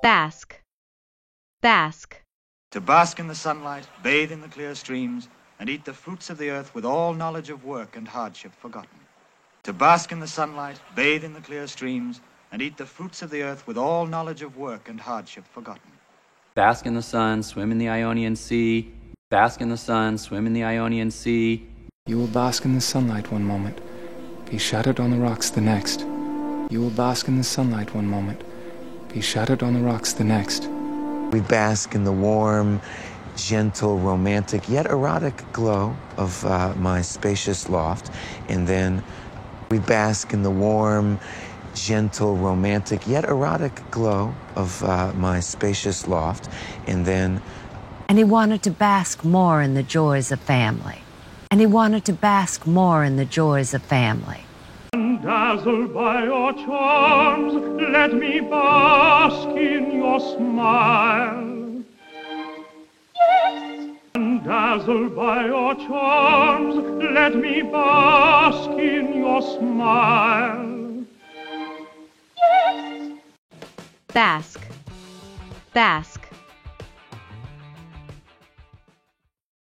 Bask. Bask. To bask in the sunlight, bathe in the clear streams, and eat the fruits of the earth with all knowledge of work and hardship forgotten. To bask in the sunlight, bathe in the clear streams, and eat the fruits of the earth with all knowledge of work and hardship forgotten. Bask in the sun, swim in the Ionian Sea. Bask in the sun, swim in the Ionian Sea. You will bask in the sunlight one moment, be shattered on the rocks the next. You will bask in the sunlight one moment, be shattered on the rocks the next. We bask in the warm, gentle, romantic, yet erotic glow of my spacious loft. And then we bask in the warm, gentle, romantic, yet erotic glow of my spacious loft. And then... And he wanted to bask more in the joys of family. And he wanted to bask more in the joys of family. Dazzled by your charms, let me bask in your smile. Yes. Dazzled by your charms, let me bask in your smile. Bask. Bask.